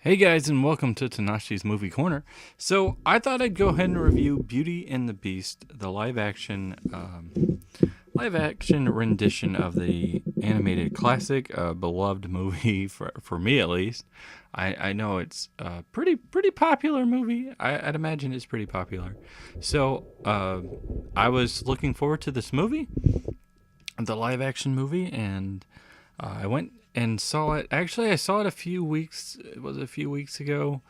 Hey guys, and welcome to Tnashi's Movie Corner. So I thought I'd go ahead and review Beauty and the Beast, the live action rendition of the animated classic, beloved movie for me at least. I know it's a pretty popular movie. I'd imagine it's pretty popular. So I was looking forward to this movie, the live action movie, and I went and saw it. Actually, I saw it a few weeks. It was a few weeks ago.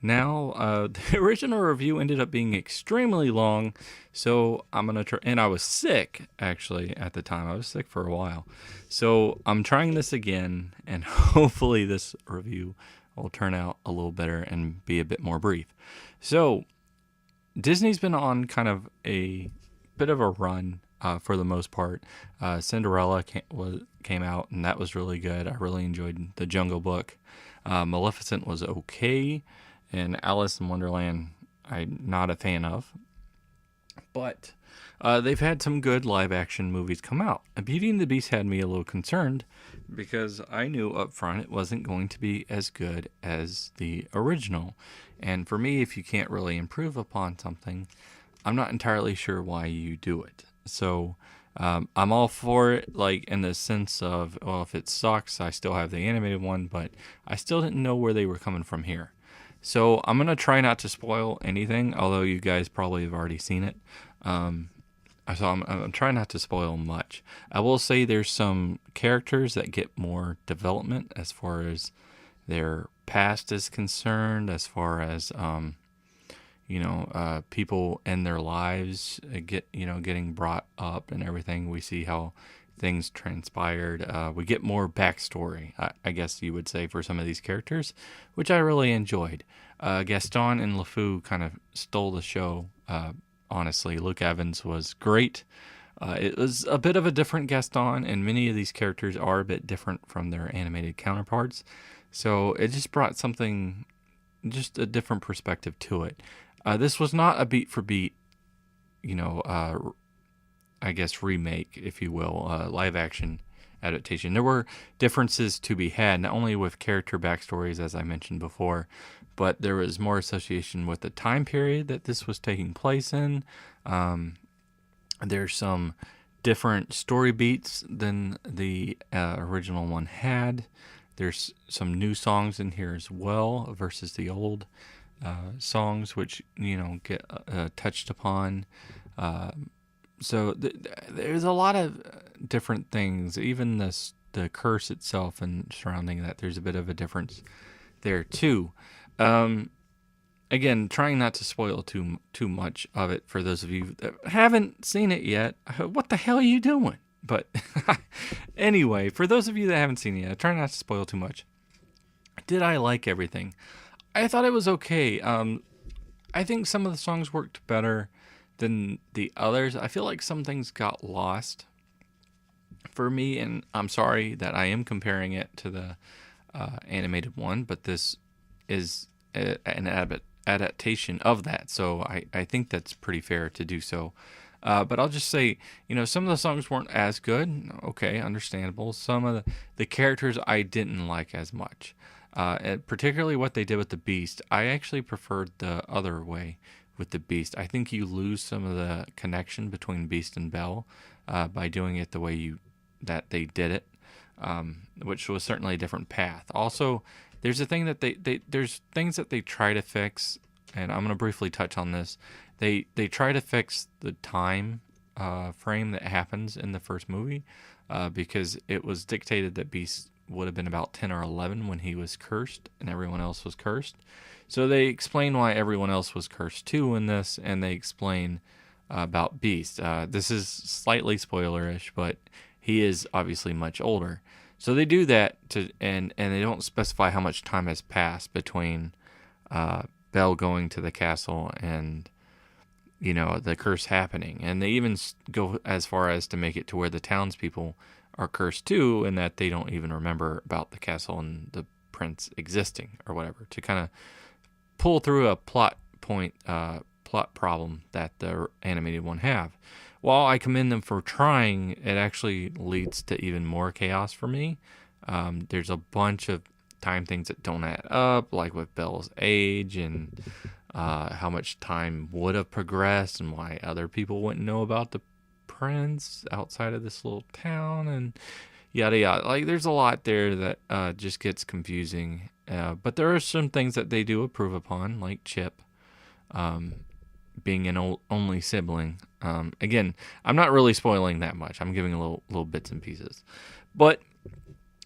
Now, the original review ended up being extremely long, so I'm gonna try. And I was sick actually at the time. I was sick for a while, so I'm trying this again, and hopefully this review will turn out a little better and be a bit more brief. So Disney's been on kind of a bit of a run for the most part. Cinderella came out, and that was really good. I really enjoyed The Jungle Book. Maleficent was okay, and Alice in Wonderland I'm not a fan of. But they've had some good live action movies come out. Beauty and the Beast had me a little concerned because I knew up front it wasn't going to be as good as the original. And for me, if you can't really improve upon something, I'm not entirely sure why you do it. So I'm all for it, like in the sense of, well, if it sucks, I still have the animated one, but I still didn't know where they were coming from here. So I'm going to try not to spoil anything, although you guys probably have already seen it. I'm trying not to spoil much. I will say there's some characters that get more development as far as their past is concerned, as far as people in their lives getting brought up and everything. We see how things transpired. We get more backstory, I guess you would say, for some of these characters, which I really enjoyed. Gaston and LeFou kind of stole the show. Honestly, Luke Evans was great. It was a bit of a different Gaston, and many of these characters are a bit different from their animated counterparts. So it just brought something, just a different perspective to it. This was not a beat for beat, I guess remake, if you will, live action adaptation. There were differences to be had, not only with character backstories, as I mentioned before, but there was more association with the time period that this was taking place in. There's some different story beats than the original one had. There's some new songs in here as well versus the old songs, which get touched upon. There's a lot of different things. Even the curse itself and surrounding that, there's a bit of a difference there too. Again, trying not to spoil too much of it for those of you that haven't seen it yet. What the hell are you doing? But anyway, for those of you that haven't seen it yet, try not to spoil too much. Did I like everything? I thought it was okay. I think some of the songs worked better than the others. I feel like some things got lost for me, and I'm sorry that I am comparing it to the animated one, but this is an adaptation of that, so I think that's pretty fair to do so. But I'll just say, some of the songs weren't as good. Okay, understandable. Some of the characters I didn't like as much. And particularly what they did with the Beast. I actually preferred the other way with the Beast. I think you lose some of the connection between Beast and Belle by doing it the way that they did it, which was certainly a different path. Also, there's a thing that there's things that they try to fix, and I'm going to briefly touch on this. They try to fix the time frame that happens in the first movie because it was dictated that Beast would have been about 10 or 11 when he was cursed and everyone else was cursed. So they explain why everyone else was cursed too in this, and they explain about Beast. This is slightly spoilerish, but he is obviously much older. So they do that and they don't specify how much time has passed between Belle going to the castle and the curse happening. And they even go as far as to make it to where the townspeople are cursed too, and that they don't even remember about the castle and the prince existing or whatever, to kind of pull through a plot problem that the animated one have. While I commend them for trying, it actually leads to even more chaos for me. There's a bunch of time things that don't add up, like with Belle's age and how much time would have progressed and why other people wouldn't know about the prince outside of this little town and yada yada. Like, there's a lot there that just gets confusing. But there are some things that they do improve upon, like Chip being an only sibling. Again, I'm not really spoiling that much. I'm giving little bits and pieces.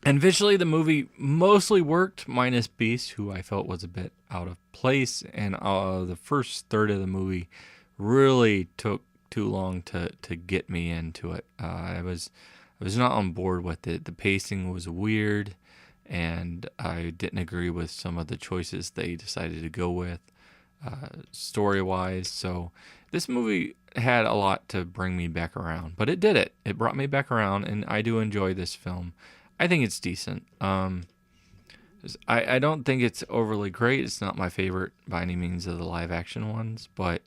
And visually, the movie mostly worked, minus Beast, who I felt was a bit out of place. And the first third of the movie really took too long to get me into it. I was not on board with it. The pacing was weird, and I didn't agree with some of the choices they decided to go with, story-wise. So this movie had a lot to bring me back around, but it did it. It brought me back around, and I do enjoy this film. I think it's decent. I don't think it's overly great. It's not my favorite by any means of the live-action ones, but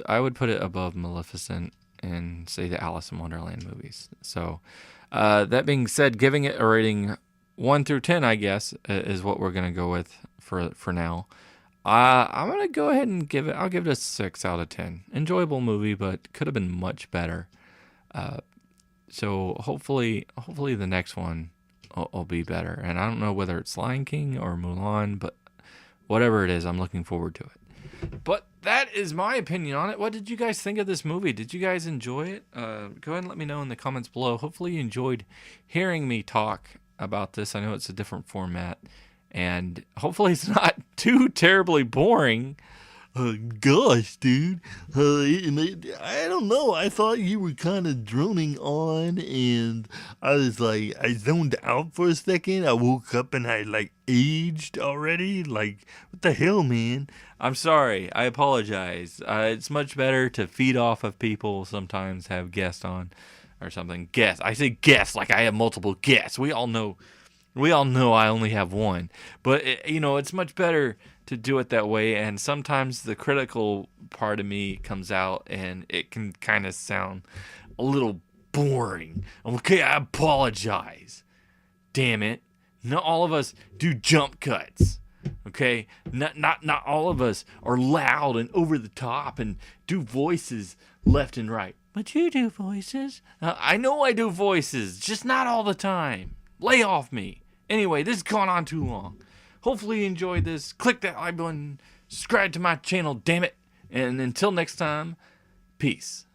I would put it above Maleficent and say the Alice in Wonderland movies. So that being said, giving it a rating 1 through 10, I guess, is what we're going to go with for now. I'm going to go ahead and I'll give it a 6 out of 10. Enjoyable movie, but could have been much better. So hopefully the next one will be better. And I don't know whether it's Lion King or Mulan, but whatever it is, I'm looking forward to it. But that is my opinion on it. What did you guys think of this movie? Did you guys enjoy it? Go ahead and let me know in the comments below. Hopefully you enjoyed hearing me talk about this. I know it's a different format, and hopefully it's not too terribly boring. Gosh, dude. I don't know. I thought you were kind of droning on, and I was like, I zoned out for a second. I woke up and I aged already. Like, what the hell, man? I'm sorry. I apologize. It's much better to feed off of people, sometimes have guests on or something. Guests. I say guests like I have multiple guests. We all know I only have one. But, it's much better to do it that way, and sometimes the critical part of me comes out and it can kind of sound a little boring. Okay, I apologize. Damn it. Not all of us do jump cuts. Okay? Not all of us are loud and over the top and do voices left and right. But you do voices. I know I do voices, just not all the time. Lay off me. Anyway, this has gone on too long. Hopefully you enjoyed this. Click that like button. Subscribe to my channel, damn it. And until next time, peace.